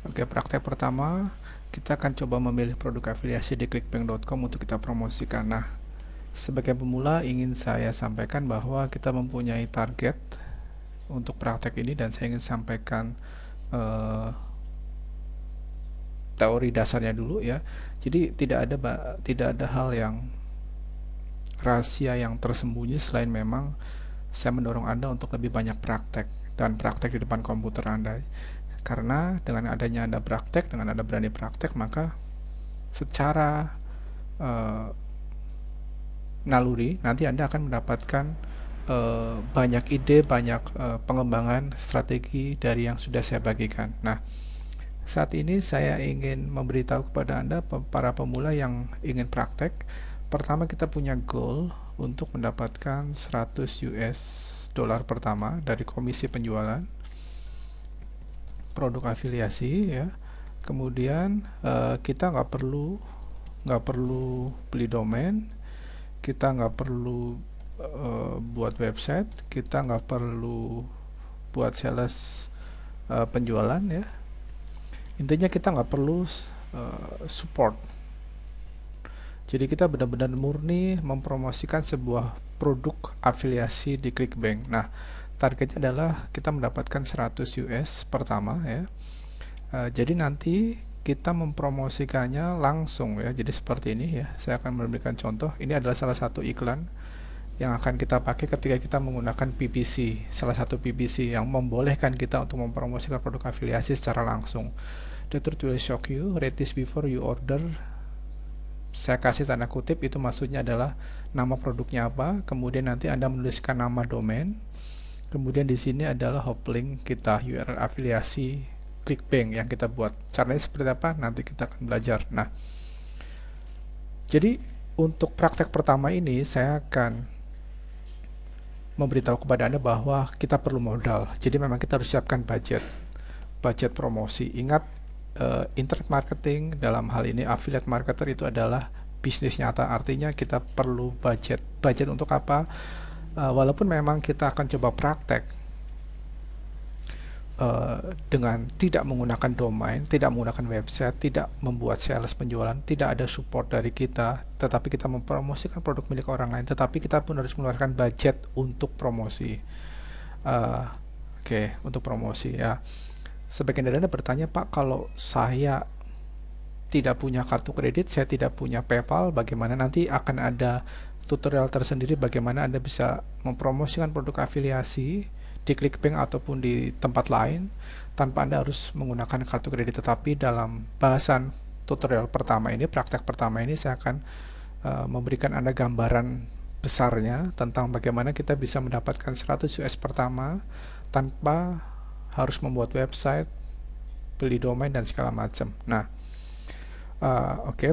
Oke, praktek pertama kita akan coba memilih produk afiliasi di clickbank.com untuk kita promosikan. Nah, sebagai pemula ingin saya sampaikan bahwa kita mempunyai target untuk praktek ini dan saya ingin sampaikan eh, teori dasarnya dulu ya. Jadi tidak ada hal yang rahasia yang tersembunyi selain memang saya mendorong Anda untuk lebih banyak praktek dan praktek di depan komputer Anda. Karena dengan adanya Anda praktek, dengan Anda berani praktek, maka secara uh, naluri nanti Anda akan mendapatkan banyak ide, banyak pengembangan strategi dari yang sudah saya bagikan. Nah, saat ini saya ingin memberitahu kepada Anda para pemula yang ingin praktek. Pertama, kita punya goal untuk mendapatkan 100 US dollar pertama dari komisi penjualan produk afiliasi ya. Kemudian kita nggak perlu beli domain, kita nggak perlu buat website, kita nggak perlu buat sales penjualan ya. Intinya kita nggak perlu support. Jadi kita benar-benar murni mempromosikan sebuah produk afiliasi di ClickBank. Nah, targetnya adalah kita mendapatkan 100 US pertama ya. Jadi nanti kita mempromosikannya langsung ya. Jadi seperti ini ya. Saya akan memberikan contoh. Ini adalah salah satu iklan yang akan kita pakai ketika kita menggunakan PPC. Salah satu PPC yang membolehkan kita untuk mempromosikan produk afiliasi secara langsung. The truth will shock you. Read this before you order. Saya kasih tanda kutip, itu maksudnya adalah nama produknya apa, kemudian nanti Anda menuliskan nama domain, kemudian di sini adalah hop link kita, URL afiliasi ClickBank yang kita buat. Caranya seperti apa? Nanti kita akan belajar. Nah, jadi untuk praktek pertama ini saya akan memberitahu kepada Anda bahwa kita perlu modal. Jadi memang kita harus siapkan budget promosi. Ingat, internet marketing dalam hal ini affiliate marketer itu adalah bisnis nyata, artinya kita perlu budget untuk apa? Walaupun memang kita akan coba praktek dengan tidak menggunakan domain, tidak menggunakan website, tidak membuat sales penjualan, tidak ada support dari kita, tetapi kita mempromosikan produk milik orang lain, tetapi kita pun harus mengeluarkan budget untuk promosi. Untuk promosi ya. Sebagian dari Anda bertanya, Pak, kalau saya tidak punya kartu kredit, saya tidak punya PayPal, bagaimana? Nanti akan ada tutorial tersendiri bagaimana Anda bisa mempromosikan produk afiliasi di ClickBank ataupun di tempat lain tanpa Anda harus menggunakan kartu kredit. Tetapi dalam bahasan tutorial pertama ini, praktek pertama ini, saya akan memberikan Anda gambaran besarnya tentang bagaimana kita bisa mendapatkan 100 US pertama tanpa harus membuat website, beli domain dan segala macam. Nah,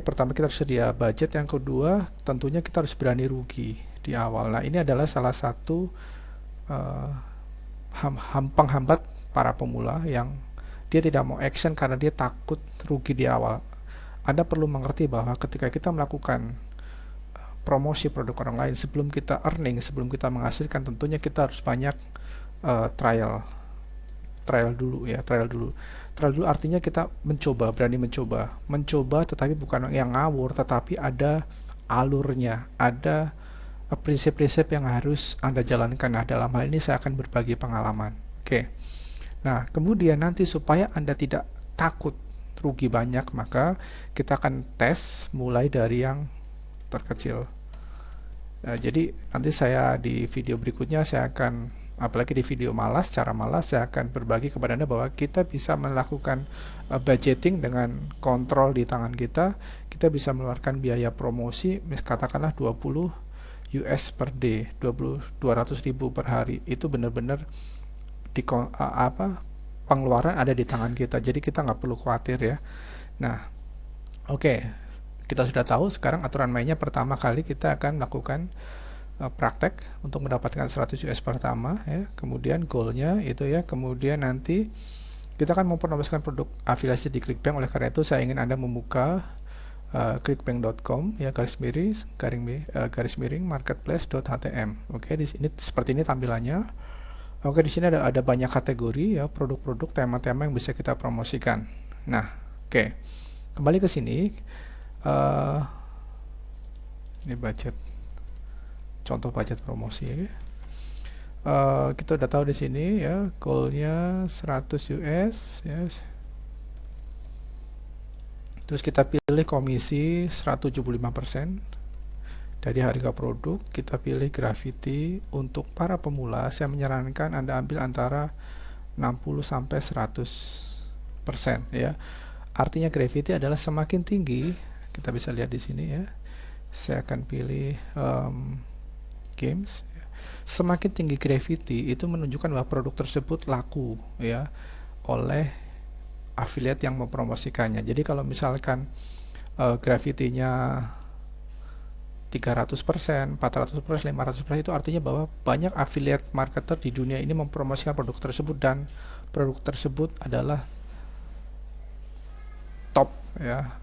pertama kita harus sedia budget. Yang kedua, tentunya kita harus berani rugi di awal. Nah, ini adalah salah satu penghambat para pemula yang dia tidak mau action karena dia takut rugi di awal. Anda perlu mengerti bahwa ketika kita melakukan promosi produk orang lain, sebelum kita earning, sebelum kita menghasilkan, tentunya kita harus banyak trial dulu ya. Trial dulu artinya kita berani mencoba, tetapi bukan yang ngawur, tetapi ada alurnya, ada prinsip-prinsip yang harus Anda jalankan. Nah, dalam hal ini saya akan berbagi pengalaman. Nah, kemudian nanti supaya Anda tidak takut rugi banyak, maka kita akan tes mulai dari yang terkecil. Jadi nanti saya di video berikutnya saya akan, apalagi di video cara malas, saya akan berbagi kepada Anda bahwa kita bisa melakukan budgeting dengan kontrol di tangan kita. Kita bisa mengeluarkan biaya promosi, katakanlah 20 US per day, 200.000 per hari. Itu benar-benar pengeluaran ada di tangan kita. Jadi kita nggak perlu khawatir ya. Nah, kita sudah tahu sekarang aturan mainnya. Pertama kali kita akan melakukan praktek untuk mendapatkan 100 US pertama ya. Kemudian goalnya itu ya. Kemudian nanti kita akan mempromosikan produk afiliasi di ClickBank. Oleh karena itu saya ingin Anda membuka clickbank.com ya, garis miring marketplace.htm. Di sini seperti ini tampilannya. Di sini ada banyak kategori ya, produk-produk, tema-tema yang bisa kita promosikan. Nah, oke. Kembali ke sini. Ini budget. Contoh budget promosi. Kita udah tahu di sini ya, goalnya 100 US, yes. Terus kita pilih komisi 175% dari harga produk. Kita pilih gravity. Untuk para pemula, saya menyarankan Anda ambil antara 60 sampai 100% ya. Artinya gravity adalah semakin tinggi, kita bisa lihat di sini ya. Saya akan pilih games. Semakin tinggi gravity itu menunjukkan bahwa produk tersebut laku ya oleh affiliate yang mempromosikannya. Jadi kalau misalkan gravity-nya 300%, 400%, 500%, itu artinya bahwa banyak affiliate marketer di dunia ini mempromosikan produk tersebut dan produk tersebut adalah top ya,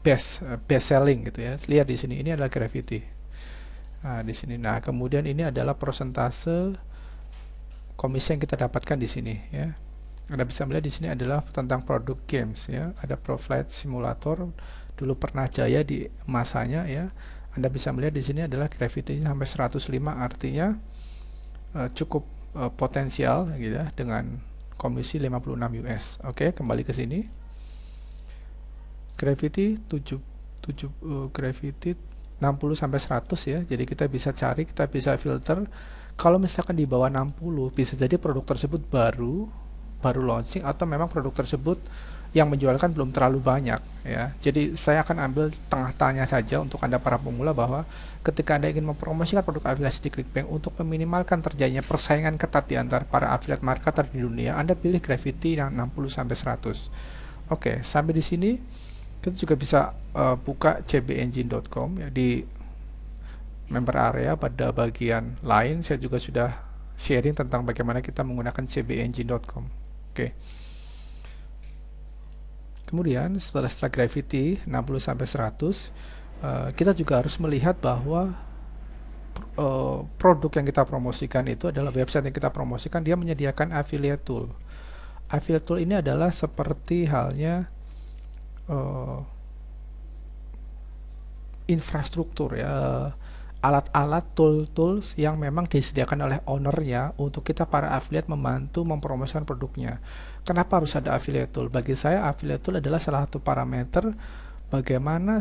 best selling gitu ya. Lihat di sini, ini adalah gravity. Nah, di sini. Nah, kemudian ini adalah persentase komisi yang kita dapatkan di sini ya. Anda bisa melihat di sini adalah tentang produk games ya. Ada Pro Flight Simulator, dulu pernah jaya di masanya ya. Anda bisa melihat di sini adalah gravity-nya sampai 105, artinya cukup potensial gitu ya, dengan komisi 56 US. Oke, kembali ke sini. Gravity 7 gravity 60 sampai 100 ya. Jadi kita bisa cari, kita bisa filter. Kalau misalkan di bawah 60, bisa jadi produk tersebut baru launching, atau memang produk tersebut yang menjualkan belum terlalu banyak ya. Jadi saya akan ambil tengah-tengahnya saja untuk Anda para pemula, bahwa ketika Anda ingin mempromosikan produk afiliasi di ClickBank untuk meminimalkan terjadinya persaingan ketat di antara para affiliate marketer di dunia, Anda pilih gravity yang 60 sampai 100. Oke, sampai di sini kita juga bisa buka cbengine.com ya. Di member area pada bagian lain saya juga sudah sharing tentang bagaimana kita menggunakan cbengine.com. Oke. Kemudian setelah gravity 60 sampai 100, kita juga harus melihat bahwa produk yang kita promosikan itu adalah website yang kita promosikan, dia menyediakan affiliate tool. Affiliate tool ini adalah seperti halnya infrastruktur ya, alat-alat, tools yang memang disediakan oleh ownernya untuk kita para affiliate membantu mempromosikan produknya. Kenapa harus ada affiliate tool? Bagi saya affiliate tool adalah salah satu parameter bagaimana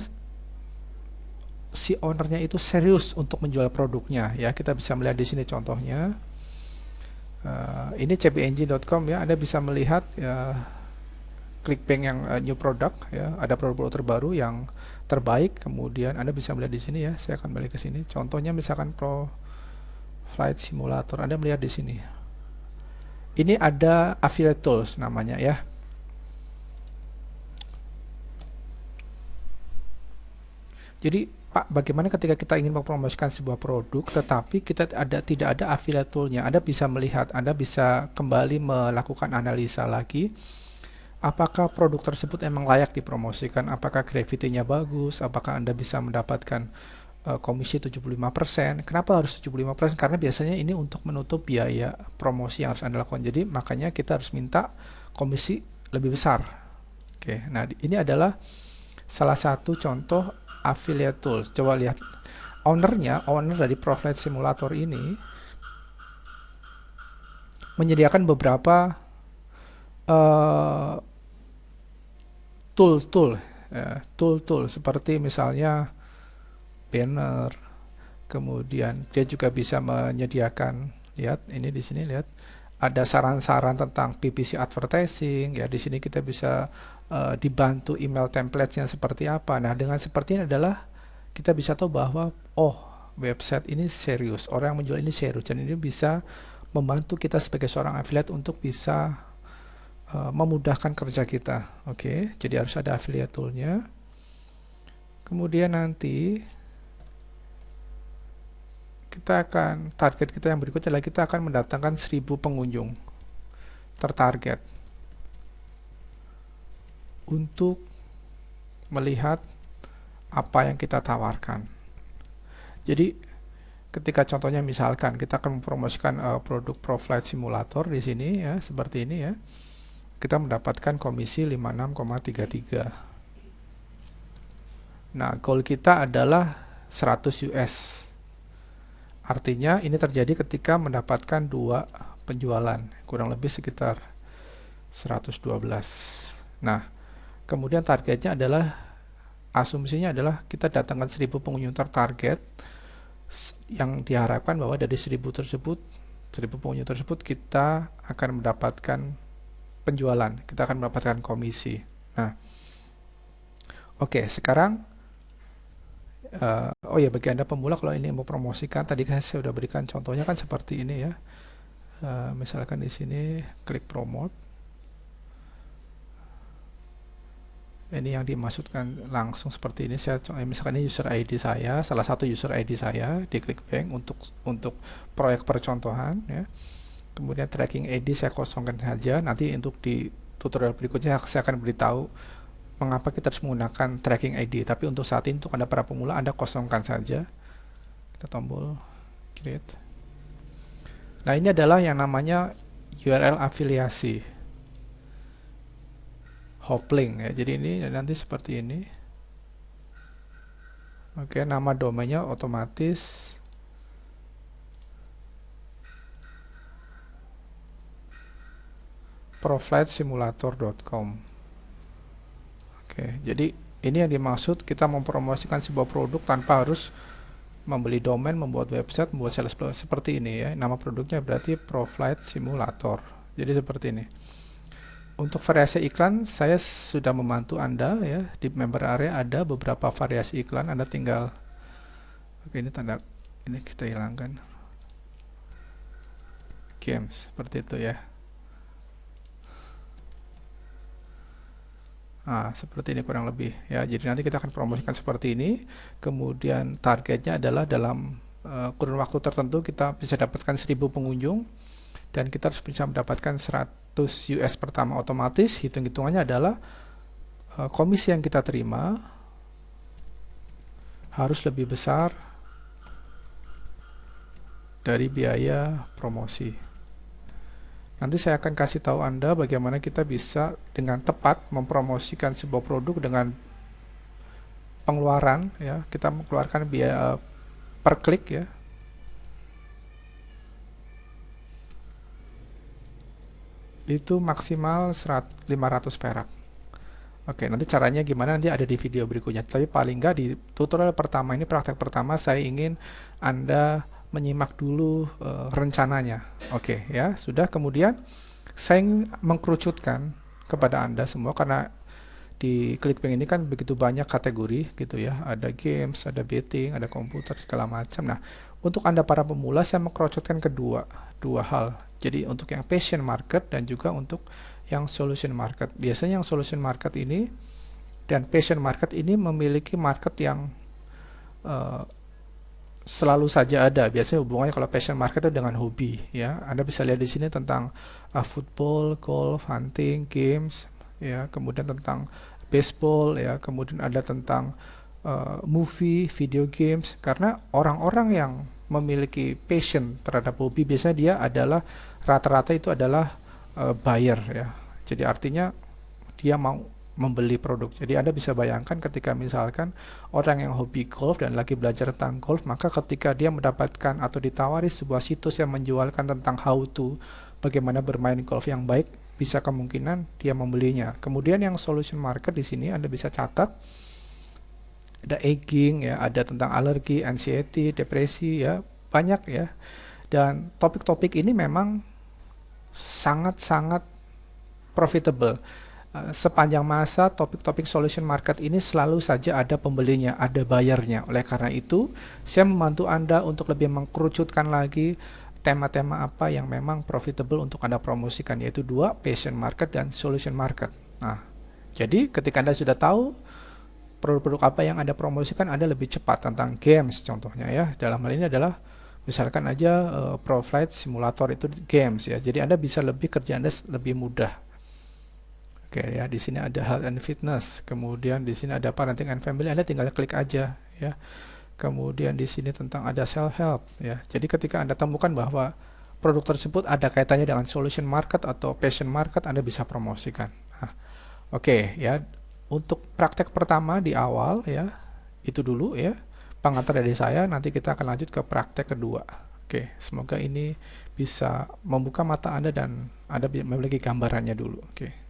si ownernya itu serius untuk menjual produknya ya. Kita bisa melihat di sini contohnya. Ini cbengine.com ya. Anda bisa melihat ya, ClickBank yang new product ya, ada produk-produk terbaru yang terbaik. Kemudian Anda bisa melihat di sini ya. Saya akan balik ke sini. Contohnya misalkan Pro Flight Simulator. Anda melihat di sini. Ini ada affiliate tools namanya ya. Jadi Pak, bagaimana ketika kita ingin mempromosikan sebuah produk tetapi kita tidak ada affiliate toolnya? Anda bisa melihat, Anda bisa kembali melakukan analisa lagi. Apakah produk tersebut emang layak dipromosikan? Apakah gravity-nya bagus? Apakah Anda bisa mendapatkan komisi 75%? Kenapa harus 75%? Karena biasanya ini untuk menutup biaya promosi yang harus Anda lakukan. Jadi makanya kita harus minta komisi lebih besar. Oke, nah ini adalah salah satu contoh affiliate tools. Coba lihat. Owner dari Pro Flight Simulator ini menyediakan beberapa tool seperti misalnya banner, kemudian dia juga bisa menyediakan, lihat ini di sini, lihat ada saran-saran tentang PPC advertising ya. Di sini kita bisa dibantu email template-nya seperti apa. Nah, dengan seperti ini adalah kita bisa tahu bahwa website ini serius, orang yang menjual ini serius, dan ini bisa membantu kita sebagai seorang affiliate untuk bisa memudahkan kerja kita. Oke, jadi harus ada affiliate toolnya. Kemudian nanti kita akan, target kita yang berikutnya adalah kita akan mendatangkan 1000 pengunjung tertarget untuk melihat apa yang kita tawarkan. Jadi ketika contohnya misalkan kita akan mempromosikan produk Pro Flight Simulator di sini ya, seperti ini ya. kita mendapatkan komisi 56,33. Nah, goal kita adalah 100 US. Artinya ini terjadi ketika mendapatkan 2 penjualan, kurang lebih sekitar 112. Nah, kemudian targetnya adalah, asumsinya adalah kita datangkan 1000 pengunjung tertarget, yang diharapkan bahwa dari 1000 pengunjung tersebut kita akan mendapatkan penjualan, kita akan mendapatkan komisi. Nah, oke, sekarang oh ya, bagi Anda pemula kalau ini mau promosikan, tadi saya sudah berikan contohnya kan seperti ini ya. Misalkan di sini klik promote. Ini yang dimaksudkan langsung seperti ini. Saya misalkan ini user ID saya, salah satu user ID saya di ClickBank untuk proyek percontohan ya. Kemudian tracking ID saya kosongkan saja. Nanti untuk di tutorial berikutnya saya akan beritahu mengapa kita harus menggunakan tracking ID. Tapi untuk saat ini, untuk Anda para pemula, Anda kosongkan saja. Kita tombol create. Nah, ini adalah yang namanya URL afiliasi, hoplink ya. Jadi ini nanti seperti ini. Oke, nama domainnya otomatis proflightsimulator.com. Oke, jadi ini yang dimaksud kita mempromosikan sebuah produk tanpa harus membeli domain, membuat website, membuat sales seperti ini ya. Nama produknya berarti Proflight Simulator. Jadi seperti ini. Untuk variasi iklan, saya sudah membantu Anda ya. Di member area ada beberapa variasi iklan. Anda tinggal, oke, ini tanda, ini kita hilangkan. Games, seperti itu ya. Nah, seperti ini kurang lebih ya. Jadi nanti kita akan promosikan seperti ini. Kemudian targetnya adalah dalam kurun waktu tertentu kita bisa dapatkan 1000 pengunjung dan kita harus bisa mendapatkan 100 US pertama. Otomatis hitung-hitungannya adalah komisi yang kita terima harus lebih besar dari biaya promosi. Nanti saya akan kasih tahu Anda bagaimana kita bisa dengan tepat mempromosikan sebuah produk dengan pengeluaran ya. Kita mengeluarkan biaya per klik ya. Itu maksimal 500 perak. Oke, nanti caranya gimana nanti ada di video berikutnya. Tapi paling nggak di tutorial pertama ini, praktek pertama, saya ingin Anda menyimak dulu rencananya. Oke ya, sudah. Kemudian saya mengkerucutkan kepada Anda semua karena di ClickBank ini kan begitu banyak kategori gitu ya. Ada games, ada betting, ada komputer, segala macam. Nah, untuk Anda para pemula saya mengkerucutkan kedua hal. Jadi untuk yang passion market dan juga untuk yang solution market. Biasanya yang solution market ini dan passion market ini memiliki market yang selalu saja ada. Biasanya hubungannya kalau passion market itu dengan hobi ya. Anda bisa lihat di sini tentang football, golf, hunting, games ya, kemudian tentang baseball ya, kemudian ada tentang movie, video games. Karena orang-orang yang memiliki passion terhadap hobi biasanya dia adalah rata-rata itu adalah buyer ya. Jadi artinya dia mau membeli produk. Jadi Anda bisa bayangkan ketika misalkan orang yang hobi golf dan lagi belajar tentang golf, maka ketika dia mendapatkan atau ditawari sebuah situs yang menjualkan tentang how to, bagaimana bermain golf yang baik, bisa kemungkinan dia membelinya. Kemudian yang solution market di sini Anda bisa catat ada aging ya, ada tentang alergi, anxiety, depresi ya, banyak ya. Dan topik-topik ini memang sangat-sangat profitable. Sepanjang masa topik-topik solution market ini selalu saja ada pembelinya, ada bayarnya. Oleh karena itu, saya membantu Anda untuk lebih mengkerucutkan lagi tema-tema apa yang memang profitable untuk Anda promosikan, yaitu 2, passion market dan solution market. Nah, jadi ketika Anda sudah tahu produk-produk apa yang Anda promosikan, Anda lebih cepat. Tentang games contohnya ya. Dalam hal ini adalah misalkan aja Proflight Simulator itu games ya. Jadi Anda bisa kerja Anda lebih mudah. Oke ya, di sini ada health and fitness, kemudian di sini ada parenting and family, Anda tinggal klik aja ya. Kemudian di sini tentang ada self help ya. Jadi ketika Anda temukan bahwa produk tersebut ada kaitannya dengan solution market atau passion market, Anda bisa promosikan. Nah, oke ya, untuk praktek pertama di awal ya, itu dulu ya, pengantar dari saya, nanti kita akan lanjut ke praktek kedua. Oke, semoga ini bisa membuka mata Anda dan Anda memiliki gambarannya dulu. Oke.